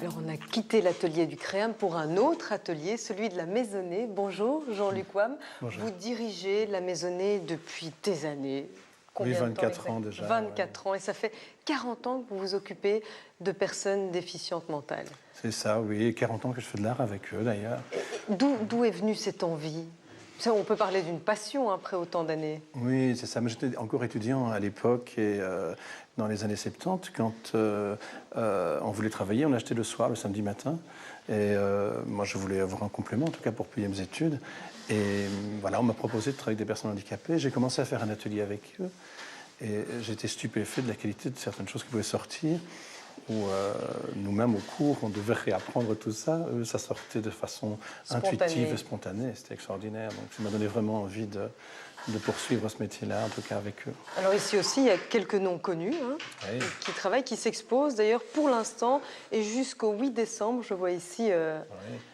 Alors on a quitté l'atelier du Créam pour un autre atelier, celui de la Maisonnée. Bonjour Jean-Luc Wam. Bonjour. Vous dirigez la Maisonnée depuis des années. Oui, Combien de temps 24 ans déjà. 24 ans, et ça fait 40 ans que vous vous occupez de personnes déficientes mentales. C'est ça, oui, 40 ans que je fais de l'art avec eux d'ailleurs. D'où est venue cette envie? Ça, on peut parler d'une passion après autant d'années. Oui, c'est ça. Mais j'étais encore étudiant à l'époque et dans les années 70, quand on voulait travailler, on achetait le soir, le samedi matin. Et moi, je voulais avoir un complément, en tout cas pour payer mes études. Et voilà, on m'a proposé de travailler avec des personnes handicapées. J'ai commencé à faire un atelier avec eux. Et j'étais stupéfait de la qualité de certaines choses qui pouvaient sortir. Où nous-mêmes, au cours, on devait réapprendre tout ça. Eux, ça sortait de façon intuitive et spontanée. C'était extraordinaire. Donc, ça m'a donné vraiment envie de poursuivre ce métier-là, en tout cas avec eux. Alors ici aussi, il y a quelques noms connus Oui. qui travaillent, qui s'exposent d'ailleurs pour l'instant et jusqu'au 8 décembre, je vois ici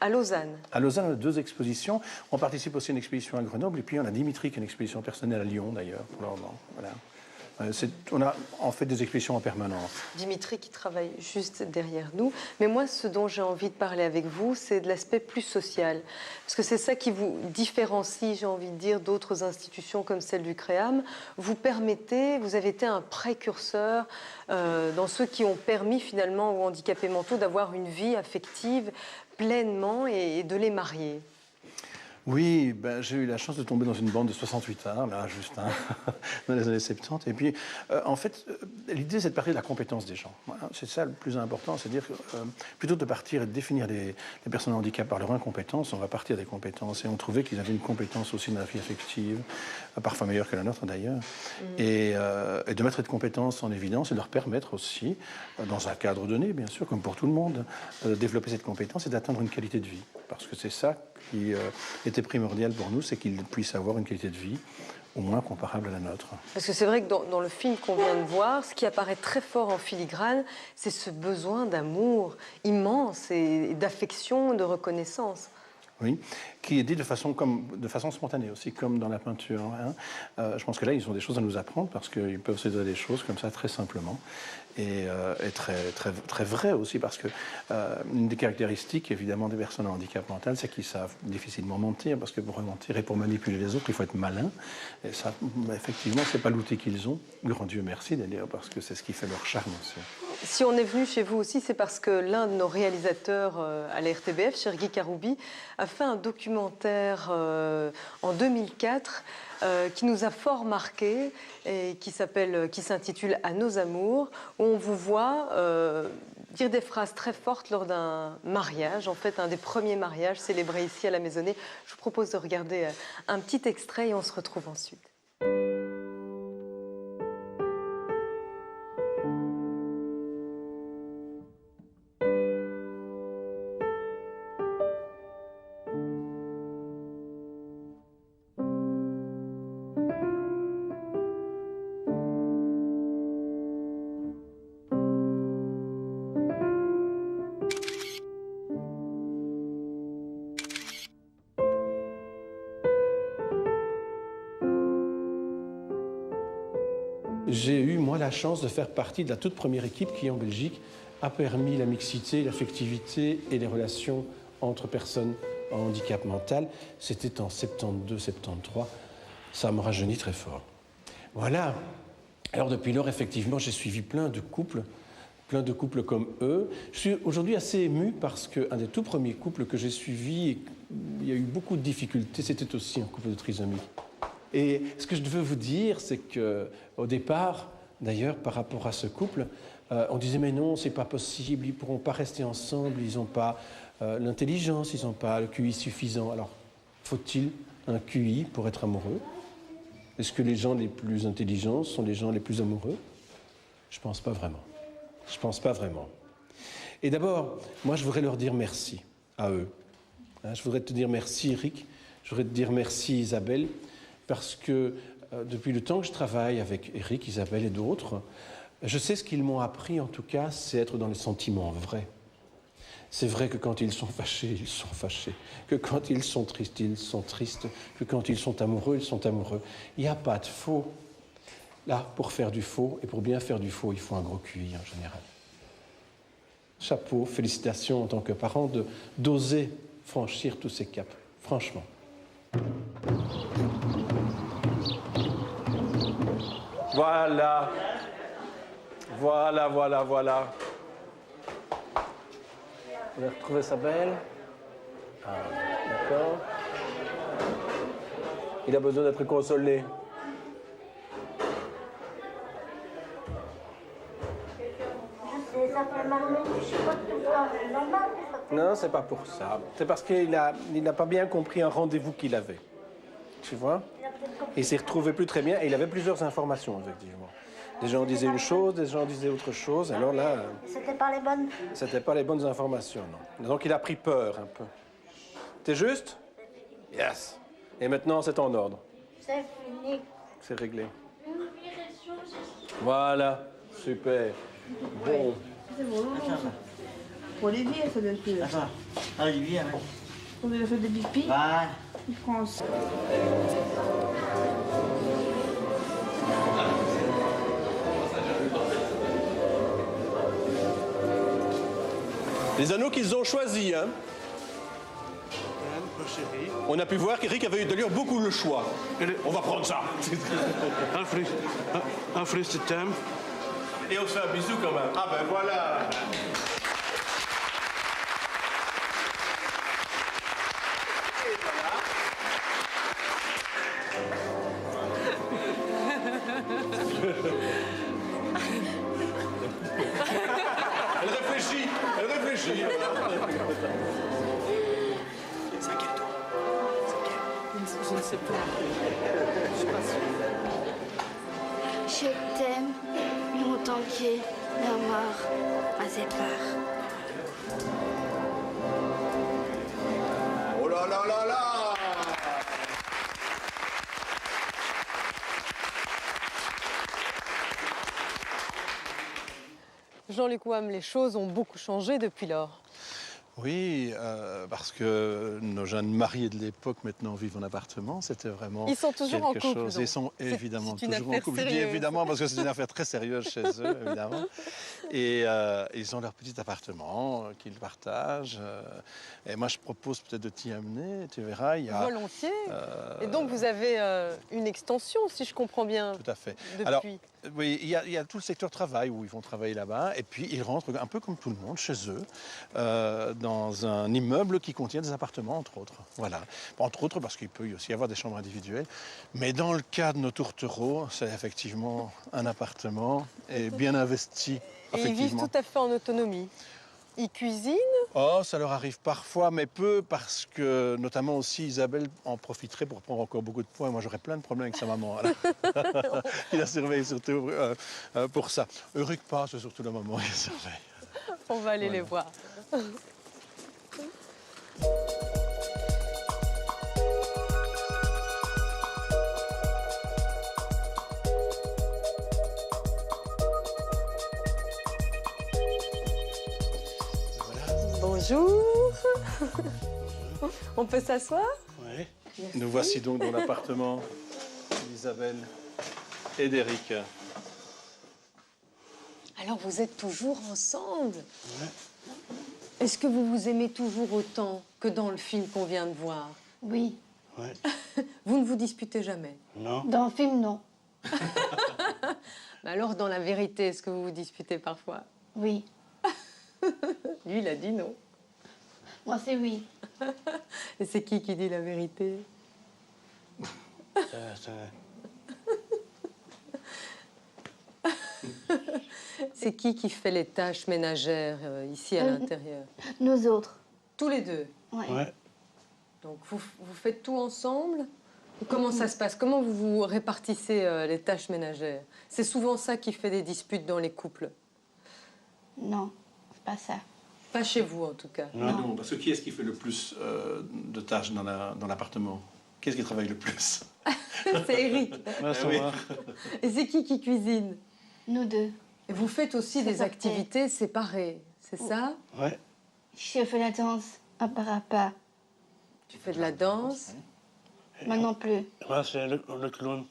à Lausanne. À Lausanne, on a 2 expositions. On participe aussi à une exposition à Grenoble. Et puis, on a Dimitri, qui est une exposition personnelle à Lyon, d'ailleurs, pour le moment. Voilà. On a en fait des expositions en permanence. Dimitri qui travaille juste derrière nous. Mais moi, ce dont j'ai envie de parler avec vous, c'est de l'aspect plus social. Parce que c'est ça qui vous différencie, j'ai envie de dire, d'autres institutions comme celle du Créam. Vous avez été un précurseur dans ceux qui ont permis finalement aux handicapés mentaux d'avoir une vie affective pleinement et de les marier. Oui, j'ai eu la chance de tomber dans une bande de 68 arts, là, juste dans les années 70. Et puis, en fait, l'idée, c'est de partir de la compétence des gens. Voilà, c'est ça le plus important, c'est-à-dire que plutôt de partir et de définir les personnes handicapées par leur incompétence, on va partir des compétences. Et on trouvait qu'ils avaient une compétence aussi dans la vie affective, parfois meilleure que la nôtre d'ailleurs. Et de mettre cette compétence en évidence et de leur permettre aussi, dans un cadre donné, bien sûr, comme pour tout le monde, de développer cette compétence et d'atteindre une qualité de vie. Parce que c'est ça qui était primordial pour nous, c'est qu'ils puissent avoir une qualité de vie au moins comparable à la nôtre. Parce que c'est vrai que dans le film qu'on vient de voir, ce qui apparaît très fort en filigrane, c'est ce besoin d'amour immense et d'affection, de reconnaissance. Oui, qui est dit de façon spontanée aussi, comme dans la peinture. Je pense que là, ils ont des choses à nous apprendre parce qu'ils peuvent se dire des choses comme ça très simplement et très vraies aussi parce que une des caractéristiques évidemment des personnes à handicap mental, c'est qu'ils savent difficilement mentir parce que pour mentir et pour manipuler les autres, il faut être malin. Et ça, effectivement, c'est pas l'outil qu'ils ont. Grand Dieu merci d'ailleurs parce que c'est ce qui fait leur charme aussi. Si on est venu chez vous aussi, c'est parce que l'un de nos réalisateurs à la RTBF, Chergui Karoubi, a fait un documentaire en 2004 qui nous a fort marqué et qui s'intitule « À nos amours », où on vous voit dire des phrases très fortes lors d'un mariage, en fait un des premiers mariages célébrés ici à la Maisonnée. Je vous propose de regarder un petit extrait et on se retrouve ensuite. J'ai eu, moi, la chance de faire partie de la toute première équipe qui, en Belgique, a permis la mixité, l'affectivité et les relations entre personnes en handicap mental. C'était en 72-73. Ça me rajeunit très fort. Voilà. Alors, depuis lors, effectivement, j'ai suivi plein de couples comme eux. Je suis aujourd'hui assez ému parce qu'un des tout premiers couples que j'ai suivis, il y a eu beaucoup de difficultés, c'était aussi un couple de trisomie. Et ce que je veux vous dire, c'est qu'au départ, d'ailleurs, par rapport à ce couple, on disait « mais non, c'est pas possible, ils pourront pas rester ensemble, ils n'ont pas l'intelligence, ils n'ont pas le QI suffisant. » Alors, faut-il un QI pour être amoureux? Est-ce que les gens les plus intelligents sont les gens les plus amoureux? Je pense pas vraiment. Je pense pas vraiment. Et d'abord, moi, je voudrais leur dire merci à eux. Je voudrais te dire merci, Eric. Je voudrais te dire merci, Isabelle. Parce que depuis le temps que je travaille avec Eric, Isabelle et d'autres, je sais ce qu'ils m'ont appris, en tout cas, c'est être dans les sentiments vrais. C'est vrai que quand ils sont fâchés, ils sont fâchés. Que quand ils sont tristes, ils sont tristes. Que quand ils sont amoureux, ils sont amoureux. Il n'y a pas de faux. Là, pour faire du faux, et pour bien faire du faux, il faut un gros QI en général. chapeau, félicitations en tant que parent d'oser franchir tous ces caps, franchement. Voilà. Voilà, voilà, voilà. Vous avez retrouvé sa belle? Ah, d'accord. Il a besoin d'être consolé. Non, c'est pas pour ça. C'est parce qu'il n'a pas bien compris un rendez-vous qu'il avait. Tu vois? Et il s'est retrouvé plus très bien et il avait plusieurs informations, effectivement. Des gens disaient une chose, des gens disaient autre chose. Alors là... C'était pas les bonnes? C'était pas les bonnes informations, non. Donc il a pris peur un peu. T'es juste? Yes. Et maintenant, c'est en ordre. C'est fini. C'est réglé. Voilà. Super. Bon. C'est bon. Pour Olivier, ça doit être... Attends, Olivier, ouais. On a fait des pipis. Voilà. France. Les anneaux qu'ils ont choisis, hein. On a pu voir qu'Eric avait eu d'ailleurs beaucoup le choix. On va prendre ça. Un friste thème. Et on se fait un bisou quand même. Ah ben voilà. Et voilà. Elle réfléchit. Elle réfléchit. Je ne sais pas. Je suis pas sûre. Je t'aime longtemps que la mort m'a séparé. Oh là là là là. Jean-Luc Wam, les choses ont beaucoup changé depuis lors. Oui, parce que nos jeunes mariés de l'époque maintenant vivent en appartement, c'était vraiment Ils sont toujours en quelque couple, chose. donc. Ils sont évidemment C'est une toujours en affaire couple. Je dis sérieuse. évidemment parce que c'est une affaire très sérieuse chez eux, évidemment. Et ils ont leur petit appartement qu'ils partagent. Et moi, je propose peut-être de t'y amener. Tu verras, il y a... Volontiers. Et donc vous avez une extension, si je comprends bien, Tout à fait. depuis. Alors, oui, il y a tout le secteur travail où ils vont travailler là-bas. Et puis, ils rentrent un peu comme tout le monde chez eux, dans un immeuble qui contient des appartements, entre autres. Voilà. Entre autres, parce qu'il peut y aussi avoir des chambres individuelles. Mais dans le cas de nos tourtereaux, c'est effectivement un appartement et bien investi. Et ils vivent Effectivement. tout à fait en autonomie. Ils cuisinent. Oh, ça leur arrive parfois, mais peu, parce que notamment aussi Isabelle en profiterait pour prendre encore beaucoup de poids. Moi, j'aurais plein de problèmes avec sa maman. Il la surveille surtout pour ça. Euruc pas, c'est surtout le moment où il la surveille. On va aller Voilà. les voir. Bonjour. On peut s'asseoir? Ouais. Nous voici donc dans l'appartement d'Isabelle et d'Éric. Alors vous êtes toujours ensemble? Est-ce que vous vous aimez toujours autant que dans le film qu'on vient de voir? Oui. Ouais. Vous ne vous disputez jamais? Non. Dans le film, non. Mais alors dans la vérité, est-ce que vous vous disputez parfois? Oui. Lui, il a dit non. Moi, c'est oui. Et c'est qui dit la vérité? C'est qui fait les tâches ménagères ici à l'intérieur? Nous autres. Tous les deux. Ouais. Ouais. Donc vous faites tout ensemble? Ou comment ça se passe? Comment vous vous répartissez les tâches ménagères? C'est souvent ça qui fait des disputes dans les couples. Non, c'est pas ça. Pas chez vous en tout cas. Non, parce que qui est-ce qui fait le plus de tâches dans l'appartement? Qui est-ce qui travaille le plus? C'est Eric. Ouais, ça oui. va. Et c'est qui cuisine? Nous deux. Et vous faites aussi des Séparés. activités séparées, c'est ça? Ouais. Je fais la danse un par à pas. Tu fais de la danse? Moi non plus. Moi, c'est le clown.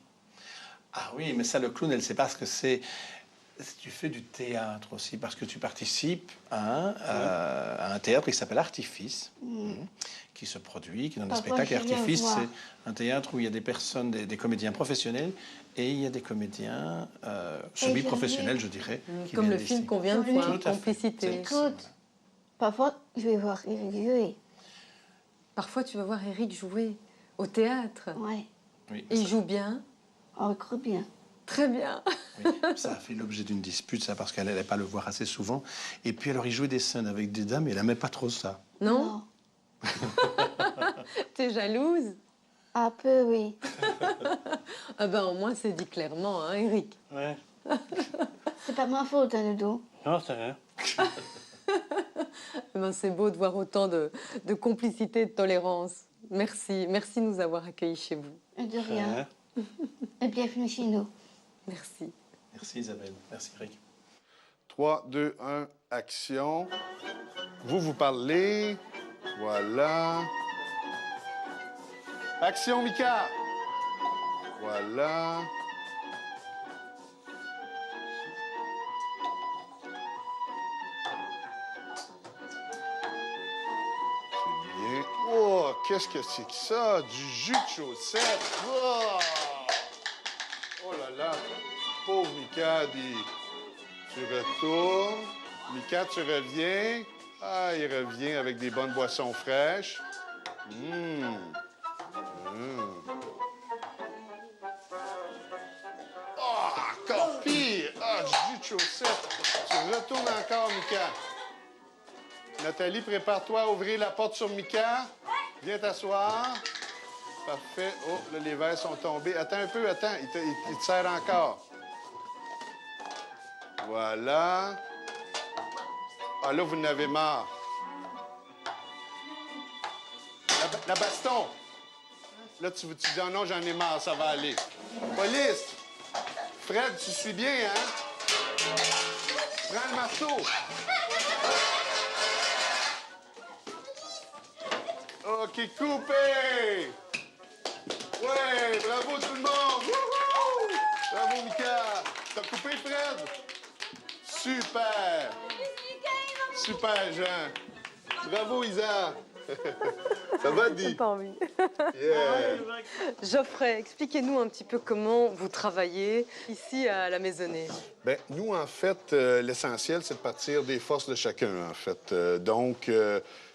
Ah oui, mais ça, le clown, elle ne sait pas ce que c'est. Tu fais du théâtre aussi, parce que tu participes à un théâtre qui s'appelle Artifice, qui se produit, qui donne des Parfois, spectacles. Et je viens Artifice, voir. c'est un théâtre où il y a des personnes, des comédiens professionnels, et il y a des comédiens semi-professionnels, je dirais. qui Comme le viennent film ici. qu'on vient de Tout voir, à fait. Complicité. C'est- Écoute, parfois, je vais voir Eric jouer. Parfois, tu vas voir Eric jouer au théâtre. Ouais, Oui, Et il joue bien, encore bien. très bien. oui. Ça a fait l'objet d'une dispute, ça, parce qu'elle n'allait pas le voir assez souvent. Et puis, alors, il jouait des scènes avec des dames, et elle n'aimait pas trop ça. Non? T'es jalouse? Un peu, oui. Ah ben, au moins, c'est dit clairement, hein, Eric. Ouais. C'est pas ma faute, hein, Ludo. Non, c'est rien. Eh ben, c'est beau de voir autant de complicité et de tolérance. Merci. Merci de nous avoir accueillis chez vous. Et de rien. Et bienvenue chez nous. Merci. Merci, Isabelle. Merci, Eric. 3, 2, 1, action. Vous parlez. Voilà. Action, Mika. Voilà. C'est bien. Oh, qu'est-ce que c'est que ça? Du jus de chaussette. Oh, oh là là. Pauvre Mika, tu retournes. Mika, tu reviens. Ah, il revient avec des bonnes boissons fraîches. Ah, encore pire! Ah, jus de chaussette. Tu retournes encore, Mika. Nathalie, prépare-toi à ouvrir la porte sur Mika. Viens t'asseoir. Parfait. Oh, là, les verres sont tombés. Attends un peu, attends. Il te sert encore. Voilà. Ah, là, vous en avez marre. La baston. Là, tu dis, oh non, j'en ai marre, ça va aller. Police! Fred, tu suis bien, hein? Prends le marteau. OK, coupé! Ouais, bravo tout le monde! Wouhou! Bravo, Mika! T'as coupé, Fred? Super! Super, Jean! Bravo, Isa! Ça va, Di? Pas envie. Yeah! Geoffrey, expliquez-nous un petit peu comment vous travaillez ici à la Maisonnée. Bien, nous, en fait, l'essentiel, c'est de partir des forces de chacun, en fait. Donc,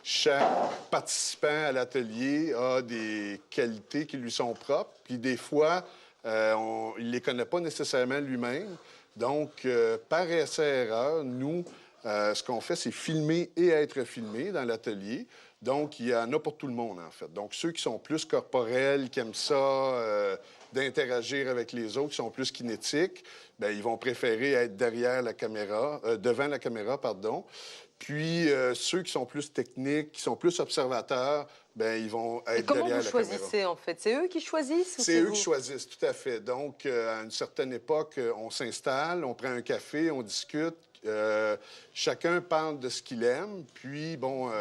chaque participant à l'atelier a des qualités qui lui sont propres, puis des fois, il ne les connaît pas nécessairement lui-même. Donc, par essai-erreur, nous, ce qu'on fait, c'est filmer et être filmé dans l'atelier. Donc, il y en a pour tout le monde, en fait. Donc, ceux qui sont plus corporels, qui aiment ça, d'interagir avec les autres, qui sont plus kinétiques, bien, ils vont préférer être derrière la caméra, devant la caméra, pardon. Puis, ceux qui sont plus techniques, qui sont plus observateurs, bien, ils vont Et être comment derrière vous la caméra. choisissez, en fait? C'est eux qui choisissent ou C'est eux vous? qui choisissent, tout à fait. Donc, à une certaine époque, on s'installe, on prend un café, on discute. Chacun parle de ce qu'il aime. Puis, bon,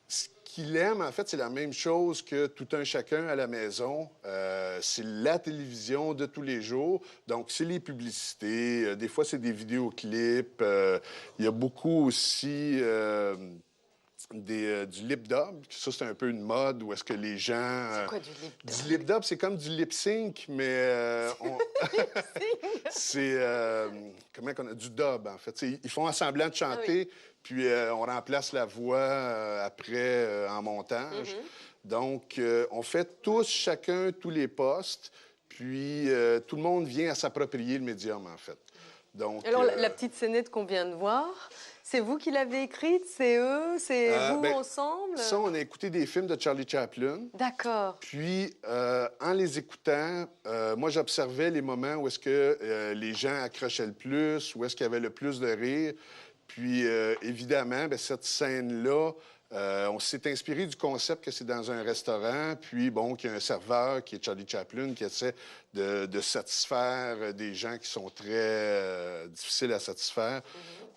ce qu'il aime, en fait, c'est la même chose que tout un chacun à la maison. C'est la télévision de tous les jours. Donc, c'est les publicités. Des fois, c'est des vidéoclips. Il y a beaucoup aussi... du lip-dub. Ça, c'est un peu une mode où est-ce que les gens... C'est quoi du lip-dub? Du lip-dub, c'est comme du lip-sync, mais c'est... comment qu'on a... Du dub, en fait. T'sais, ils font semblant de chanter, puis on remplace la voix après en montage. Donc, on fait tous, chacun, tous les postes, puis tout le monde vient à s'approprier le médium, en fait. Donc, Alors, la petite scénette qu'on vient de voir, c'est vous qui l'avez écrite? C'est eux? C'est vous ben, ensemble? Ça, on a écouté des films de Charlie Chaplin. D'accord. Puis, en les écoutant, moi, j'observais les moments où est-ce que les gens accrochaient le plus, où est-ce qu'il y avait le plus de rire. Puis, évidemment, bien, cette scène-là, on s'est inspiré du concept que c'est dans un restaurant, puis, bon, qu'il y a un serveur qui est Charlie Chaplin, qui essaie de satisfaire des gens qui sont très difficiles à satisfaire.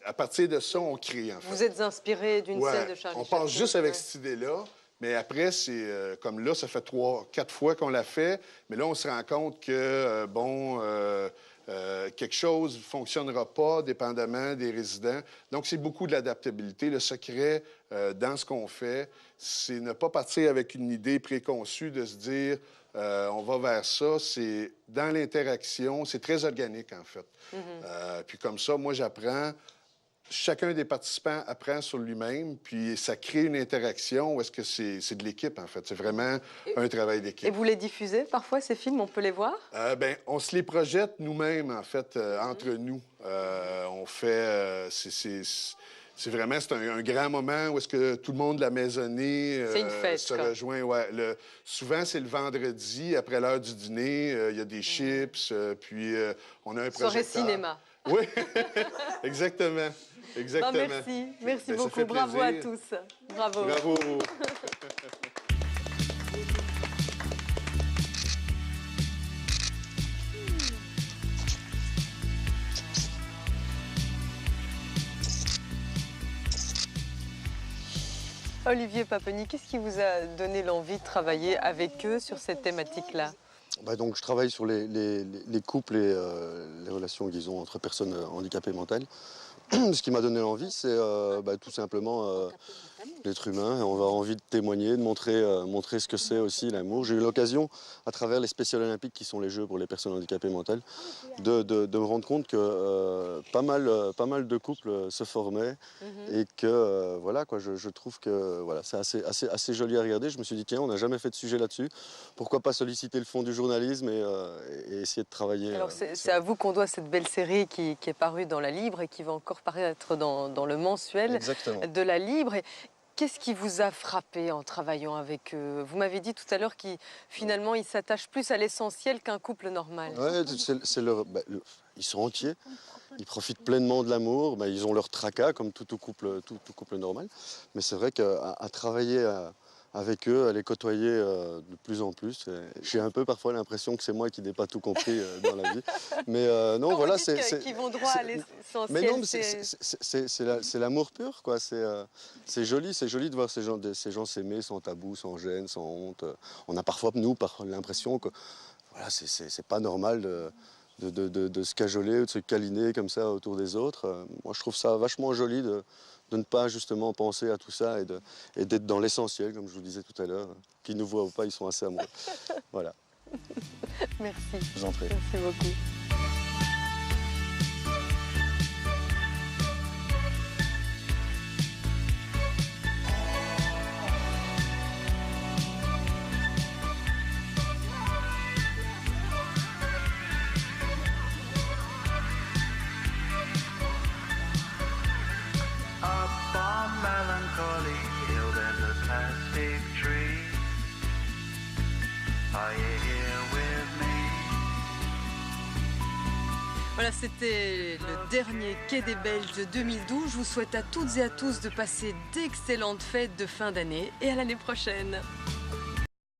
À partir de ça, on crée, en fait. Vous êtes inspiré d'une Ouais, scène de Charlie on Chaplin? part juste avec Ouais. cette idée-là. Mais après, c'est comme là, ça fait 3-4 fois qu'on l'a fait. Mais là, on se rend compte que, quelque chose ne fonctionnera pas dépendamment des résidents. Donc, c'est beaucoup de l'adaptabilité. Le secret dans ce qu'on fait, c'est ne pas partir avec une idée préconçue de se dire on va vers ça. C'est dans l'interaction, c'est très organique, en fait. Puis comme ça, moi, j'apprends. Chacun des participants apprend sur lui-même, puis ça crée une interaction où est-ce que c'est de l'équipe, en fait. C'est vraiment un travail d'équipe. Et vous les diffusez parfois, ces films, on peut les voir? Bien, on se les projette nous-mêmes, en fait, entre nous. On fait... c'est vraiment un grand moment où est-ce que tout le monde de la maisonnée se rejoint. Ouais, souvent, c'est le vendredi, après l'heure du dîner. Il y a des chips, puis on a un projecteur. Soirée cinéma. Oui, exactement. Exactement. Non, merci, merci beaucoup. Bravo à tous. Bravo. Bravo. Olivier Papeny, qu'est-ce qui vous a donné l'envie de travailler avec eux sur cette thématique-là? Donc, je travaille sur les couples et les relations, disons, entre personnes handicapées mentales. Ce qui m'a donné l'envie, c'est tout simplement l'être humain. On a envie de témoigner, de montrer ce que c'est aussi l'amour. J'ai eu l'occasion, à travers les Special Olympiques, qui sont les Jeux pour les personnes handicapées mentales, de me rendre compte que pas mal de couples se formaient et que voilà, quoi, je trouve que voilà, c'est assez joli à regarder. Je me suis dit, tiens, on n'a jamais fait de sujet là-dessus. Pourquoi pas solliciter le fond du journalisme et essayer de travailler. Alors c'est à vous qu'on doit cette belle série qui est parue dans la Libre et qui va encore paraître dans le mensuel de la Libre. Qu'est-ce qui vous a frappé en travaillant avec eux? Vous m'avez dit tout à l'heure qu'ils finalement ils s'attachent plus à l'essentiel qu'un couple normal. Ouais, ils sont entiers, ils profitent pleinement de l'amour, ils ont leur tracas comme tout couple normal. Mais c'est vrai qu'à travailler avec eux, à les côtoyer de plus en plus, j'ai un peu parfois l'impression que c'est moi qui n'ai pas tout compris dans la vie. Mais non, quand voilà, vous dites qu'ils vont droit à l'essentiel. Mais non, c'est l'amour pur, quoi. C'est joli de voir ces gens s'aimer sans tabou, sans gêne, sans honte. On a parfois, nous, l'impression que voilà, c'est pas normal de se cajoler ou de se câliner comme ça autour des autres. Moi, je trouve ça vachement joli de ne pas justement penser à tout ça et d'être dans l'essentiel, comme je vous disais tout à l'heure. Qui ne nous voient pas, ils sont assez amoureux. Voilà. Merci. Je vous en prie. Merci beaucoup. Voilà, c'était le dernier Quai des Belges de 2012. Je vous souhaite à toutes et à tous de passer d'excellentes fêtes de fin d'année et à l'année prochaine.